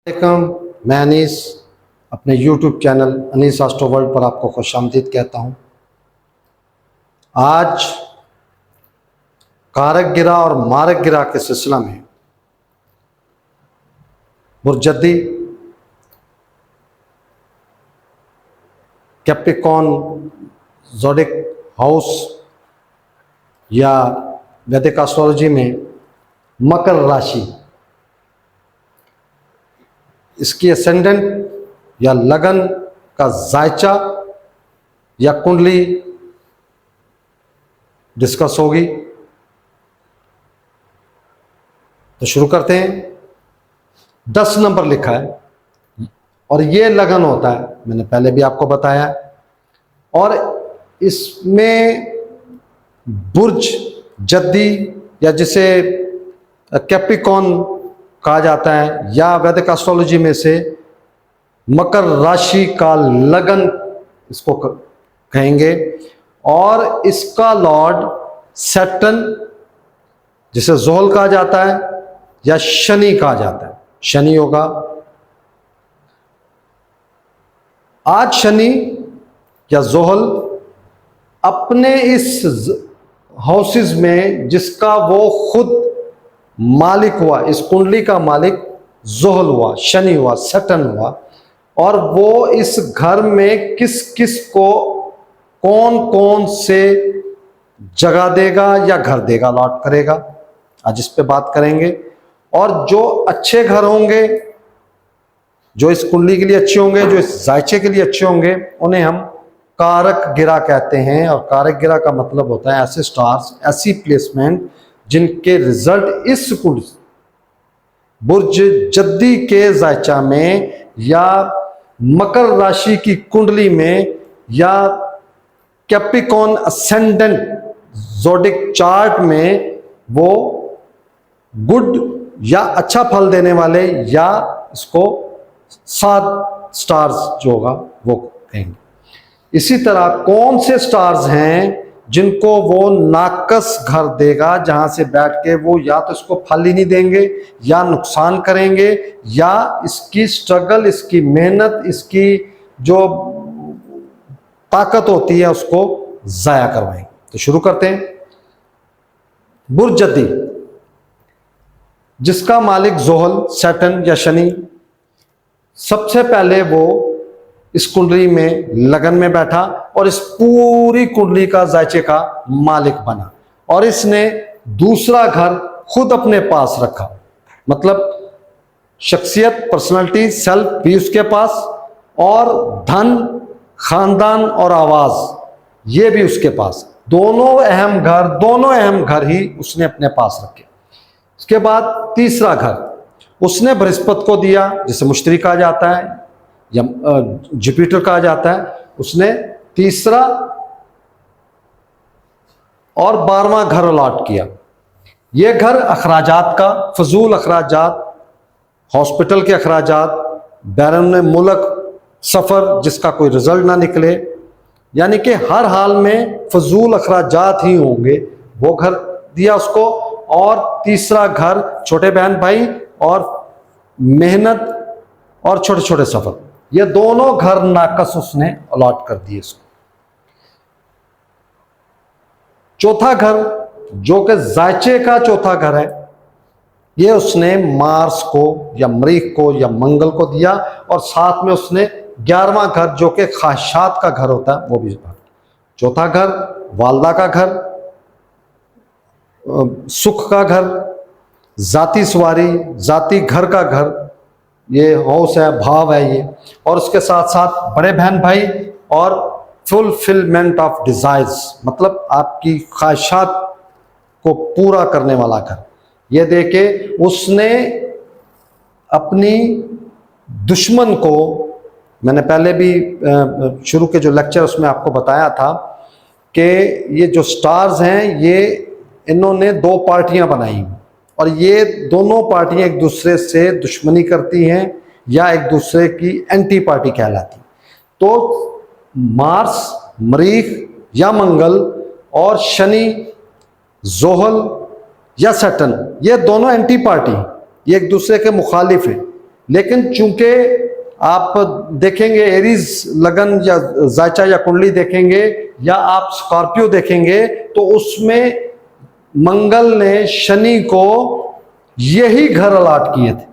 मैं अनीस अपने YouTube channel Anees astro world पर आपको खुशामदीद कहता हूँ। आज कारक गिरा और मारक गिरा के सिलसिला में बुर्जदी, कैप्रिकॉर्न ज़ोडिक हाउस या वैदिक एस्ट्रोलॉजी में मकर राशि, इसकी असेंडेंट या लगन का जायचा या कुंडली डिस्कस होगी। तो शुरू करते हैं। 10 नंबर लिखा है और ये लगन होता है, मैंने पहले भी आपको बताया। और इसमें बुर्ज जद्दी या जिसे कैप्रिकॉर्न कहा जाता है या वैदिक एस्ट्रोलॉजी में से मकर राशि का लगन इसको कहेंगे। और इसका लॉर्ड सैटर्न, जिसे जोहल कहा जाता है या शनि कहा जाता है, शनि होगा। आज शनि या जोहल अपने इस हाउसेस में जिसका वो खुद मालिक हुआ, इस कुंडली का मालिक जोहल हुआ, शनि हुआ, सैटर्न हुआ, और वो इस घर में किस किस को कौन कौन से जगह देगा या घर देगा, अलॉट करेगा। आज इस पे बात करेंगे। और जो अच्छे घर होंगे, जो इस कुंडली के लिए अच्छे होंगे, जो इस जायचे के लिए अच्छे होंगे, उन्हें हम कारक गिरा कहते हैं। और कारक गिरा का मतलब होता है ऐसे स्टार्स, ऐसी प्लेसमेंट जिनके रिजल्ट इस बुर्ज जद्दी के जायचा में या मकर राशि की कुंडली में या कैप्रिकॉर्न असेंडेंट ज़ोडिक चार्ट में वो गुड या अच्छा फल देने वाले, या इसको 7 स्टार्स जो होगा वो कहेंगे। इसी तरह कौन से स्टार्स हैं जिनको वो नाकस घर देगा, जहां से बैठ के वो या तो इसको फल ही नहीं देंगे या नुकसान करेंगे, या इसकी स्ट्रगल, इसकी मेहनत, इसकी जो ताकत होती है उसको जाया करवाएंगे। तो शुरू करते हैं। बुर्ज जद्दी, जिसका मालिक जोहल, सैटर्न या शनि, सबसे पहले वो इस कुंडली में लगन में बैठा और इस पूरी कुंडली का जायचे का मालिक बना। और इसने दूसरा घर खुद अपने पास रखा, मतलब शख्सियत, पर्सनालिटी, सेल्फ भी उसके पास, और धन, खानदान और आवाज ये भी उसके पास। दोनों अहम घर ही उसने अपने पास रखे। इसके बाद तीसरा घर उसने बृहस्पति को दिया, जिसे मुश्तरी कहा जाता है या जुपिटर कहा जाता है। उसने तीसरा और 12वां घर अलॉट किया। यह घर अखराजात का, फजूल अखराजात, हॉस्पिटल के अखराजात, बैरून मुल्क सफ़र जिसका कोई रिजल्ट ना निकले, यानी कि हर हाल में फजूल अखराजात ही होंगे, वो घर दिया उसको। और तीसरा घर छोटे बहन भाई और मेहनत और छोटे छोटे सफ़र, ये दोनों घर नाकस उसने अलॉट कर दिए इसको। चौथा घर जो कि जायचे का चौथा घर है, ये उसने मार्स को या मरीख को या मंगल को दिया। और साथ में उसने 11वां घर जो कि ख्वाहिशात का घर होता है वो भी। चौथा घर वालदा का घर, सुख का घर, जाती सवारी, जाती घर का घर, ये हाउस है, भाव है ये। और उसके साथ साथ बड़े बहन भाई और फुलफिलमेंट ऑफ डिजायर्स, मतलब आपकी ख्वाहिशात को पूरा करने वाला घर। ये देखे उसने अपनी दुश्मन को, मैंने पहले भी शुरू के जो लेक्चर उसमें आपको बताया था कि ये जो स्टार्स हैं, ये इन्होंने 2 पार्टियां बनाई और ये दोनों पार्टियां एक दूसरे से दुश्मनी करती हैं या एक दूसरे की एंटी पार्टी कहलाती। तो मार्स, मरीख या मंगल और शनि, जोहल या सैटर्न, ये दोनों एंटी पार्टी, ये एक दूसरे के मुखालिफ हैं। लेकिन चूंकि आप देखेंगे एरीज लगन या जायचा या कुंडली देखेंगे या आप स्कॉर्पियो देखेंगे तो उसमें मंगल ने शनि को यही घर अलॉट किए थे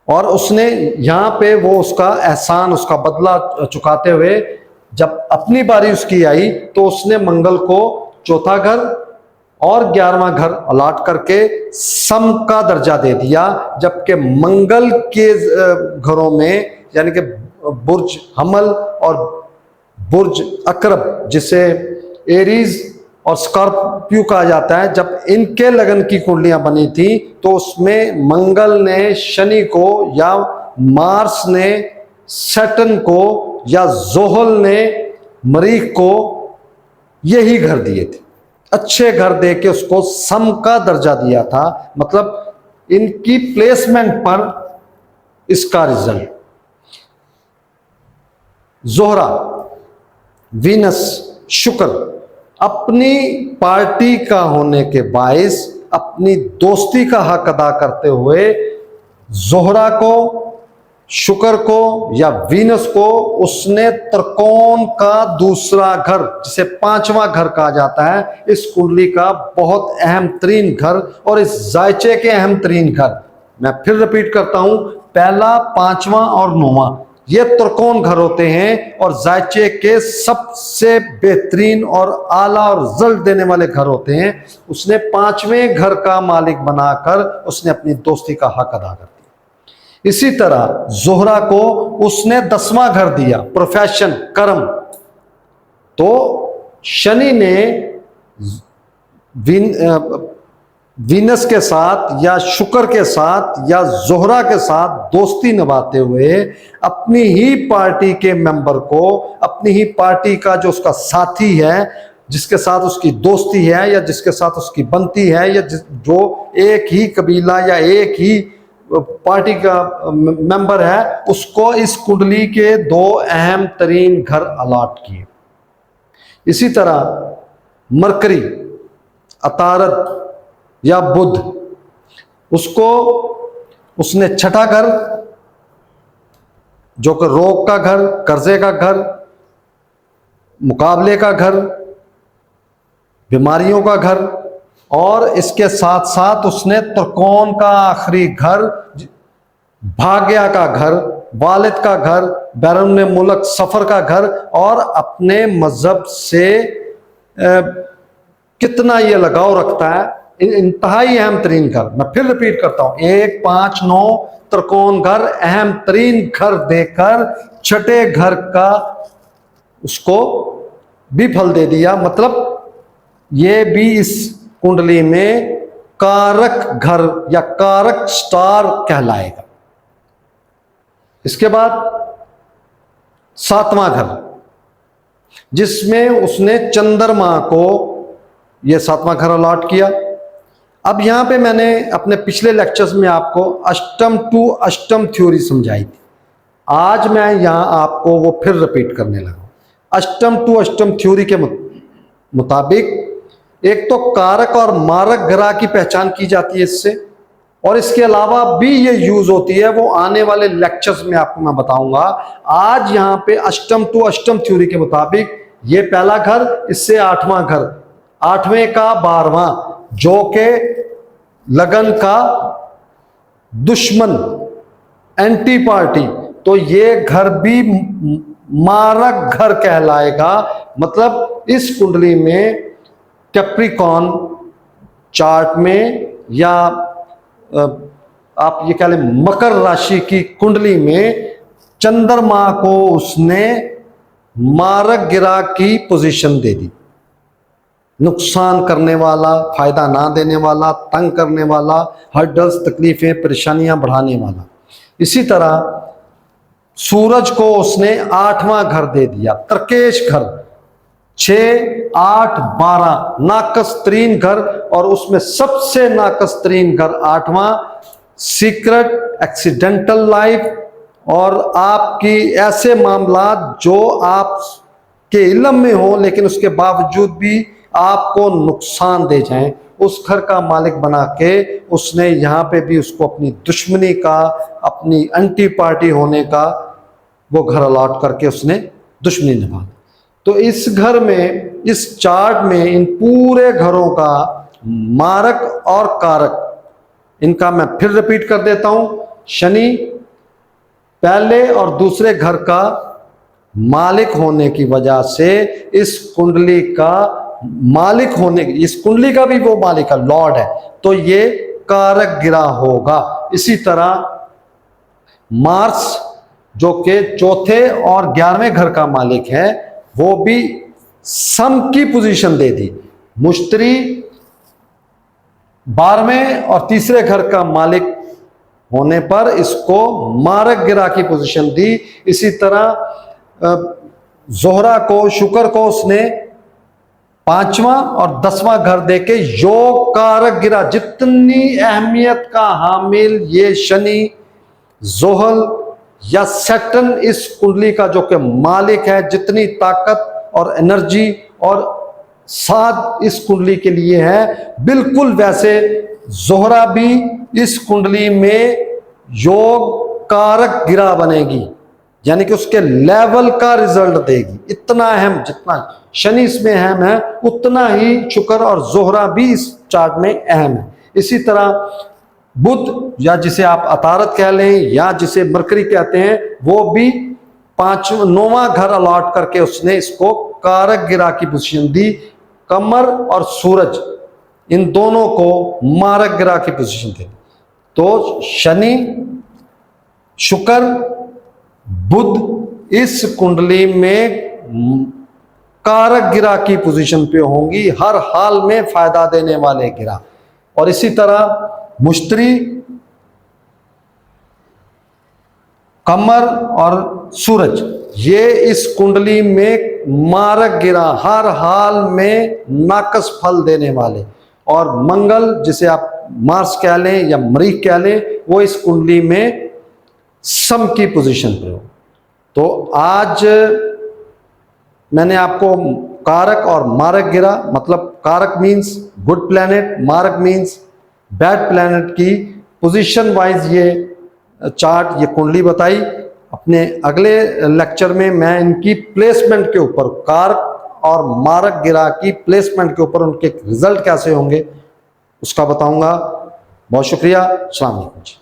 और उसने यहां पे वो उसका एहसान, उसका बदला चुकाते हुए जब अपनी बारी उसकी आई तो उसने मंगल को चौथा घर और 11वां घर अलॉट करके सम का दर्जा दे दिया, जबकि मंगल के घरों में यानी कि बुर्ज हमल और बुर्ज अकरब जिसे एरीज और स्कॉर्पियो कहा जाता है, जब इनके लगन की कुंडलियां बनी थी तो उसमें मंगल ने शनि को या मार्स ने सैटर्न को या जोहल ने मरीख को यही घर दिए थे, अच्छे घर दे के उसको सम का दर्जा दिया था। मतलब इनकी प्लेसमेंट पर इसका रिजल्ट। जोहरा, वीनस, शुक्र अपनी पार्टी का होने के बायस अपनी दोस्ती का हक अदा करते हुए जोहरा को, शुक्र को या वीनस को उसने त्रिकोण का दूसरा घर जिसे 5वां घर कहा जाता है, इस कुंडली का बहुत अहम तरीन घर और इस जायचे के अहम तरीन घर, मैं फिर रिपीट करता हूं, पहला, 5वां और 9वां ये त्रिकोण घर होते हैं और जायचे के सबसे बेहतरीन और आला और रिजल्ट देने वाले घर होते हैं। उसने 5वें घर का मालिक बनाकर उसने अपनी दोस्ती का हक अदा कर दिया। इसी तरह जोहरा को उसने 10वां घर दिया, प्रोफेशन, कर्म। तो शनि ने वीनस के साथ या शुक्र के साथ या जोहरा के साथ दोस्ती निभाते हुए अपनी ही पार्टी के मेंबर को, अपनी ही पार्टी का जो उसका साथी है, जिसके साथ उसकी दोस्ती है या जिसके साथ उसकी बनती है या जो एक ही कबीला या एक ही पार्टी का मेंबर है, उसको इस कुंडली के 2 अहम तरीन घर अलॉट किए। इसी तरह मरकरी, अतारद या बुध, उसको उसने 6ठा घर जो कि रोग का घर, कर्जे का घर, मुकाबले का घर, बीमारियों का घर और इसके साथ साथ उसने त्रिकोण का आखिरी घर, भाग्य का घर, वालिद का घर, बैरून मुल्क सफर का घर और अपने मजहब से कितना ये लगाव रखता है, इंतहाई अहम तरीन घर। मैं फिर रिपीट करता हूं, 1, 5, 9 त्रिकोण घर अहम तरीन घर देकर 6ठे घर का उसको भी फल दे दिया। मतलब ये भी इस कुंडली में कारक घर या कारक स्टार कहलाएगा। इसके बाद 7वां घर जिसमें उसने चंद्रमा को यह 7वां घर अलॉट किया। अब यहां पे मैंने अपने पिछले लेक्चर्स में आपको अष्टम टू अष्टम थ्योरी समझाई थी, आज मैं यहां आपको वो फिर रिपीट करने लगा। अष्टम टू अष्टम थ्योरी के मुताबिक एक तो कारक और मारक ग्रह की पहचान की जाती है इससे, और इसके अलावा भी ये यूज होती है, वो आने वाले लेक्चर्स में आपको मैं बताऊंगा। आज यहां पे अष्टम टू अष्टम थ्योरी के मुताबिक ये पहला घर, इससे 8वां घर, 8वें का 12वां जो के लगन का दुश्मन, एंटी पार्टी, तो ये घर भी मारक घर कहलाएगा। मतलब इस कुंडली में कैप्रिकॉर्न चार्ट में या आप ये कह लें मकर राशि की कुंडली में चंद्रमा को उसने मारक ग्रह की पोजीशन दे दी, नुकसान करने वाला, फायदा ना देने वाला, तंग करने वाला, हर्डल्स, तकलीफें, परेशानियां बढ़ाने वाला। इसी तरह सूरज को उसने 8वां घर दे दिया, तरकेश घर, 6, 8, 12 नाकस तरीन घर, और उसमें सबसे नाकस तरीन घर 8वां, सीक्रेट, एक्सीडेंटल लाइफ और आपकी ऐसे मामला जो आप के इल्म में हो लेकिन उसके बावजूद भी आपको नुकसान दे जाएं, उस घर का मालिक बना के उसने यहाँ पे भी उसको अपनी दुश्मनी का, अपनी एंटी पार्टी होने का वो घर अलॉट करके उसने दुश्मनी निभा। तो इस घर में, इस चार्ट में इन पूरे घरों का मारक और कारक, इनका मैं फिर रिपीट कर देता हूं। शनि पहले और दूसरे घर का मालिक होने की वजह से इस कुंडली का मालिक होने, इस कुंडली का भी वो मालिक है, लॉर्ड है, तो ये कारक गिरा होगा। इसी तरह मार्स जो कि चौथे और 11वें घर का मालिक है, वो भी सम की पोजीशन दे दी। मुश्तरी 12वें और तीसरे घर का मालिक होने पर इसको मारक गिरा की पोजीशन दी। इसी तरह जोहरा को, शुक्र को उसने 5वां और 10वां घर देके योग कारक गिरा। जितनी अहमियत का हामिल ये शनि, जोहल या सैटर्न इस कुंडली का जो कि मालिक है, जितनी ताकत और एनर्जी और साथ इस कुंडली के लिए है, बिल्कुल वैसे जोहरा भी इस कुंडली में योग कारक गिरा बनेगी, यानी कि उसके लेवल का रिजल्ट देगी। इतना अहम, जितना शनि इसमें अहम है उतना ही शुक्र और जोहरा भी इस चार्ट में अहम है। इसी तरह बुध, या जिसे आप अतारत कह लें या जिसे मरकरी कहते हैं, वो भी 9वां घर अलॉट करके उसने इसको कारक गिरा की पोजीशन दी। कमर और सूरज, इन दोनों को मारक गिरा की पोजीशन दी। तो शनि, शुक्र, बुध इस कुंडली में कारक गिरा की पोजीशन पे होंगी, हर हाल में फायदा देने वाले गिरा। और इसी तरह मुश्तरी, कमर और सूरज, ये इस कुंडली में मारक गिरा, हर हाल में नाकस फल देने वाले। और मंगल, जिसे आप मार्स कह लें या मरीख कह लें, वो इस कुंडली में सम की पोजीशन पे हो। तो आज मैंने आपको कारक और मारक गिरा, मतलब कारक मीन्स गुड प्लैनेट, मारक मीन्स बैड प्लैनेट की पोजीशन वाइज ये चार्ट, ये कुंडली बताई। अपने अगले लेक्चर में मैं इनकी प्लेसमेंट के ऊपर, कारक और मारक गिरा की प्लेसमेंट के ऊपर उनके रिजल्ट कैसे होंगे उसका बताऊंगा। बहुत शुक्रिया। अस्सलाम वालेकुम।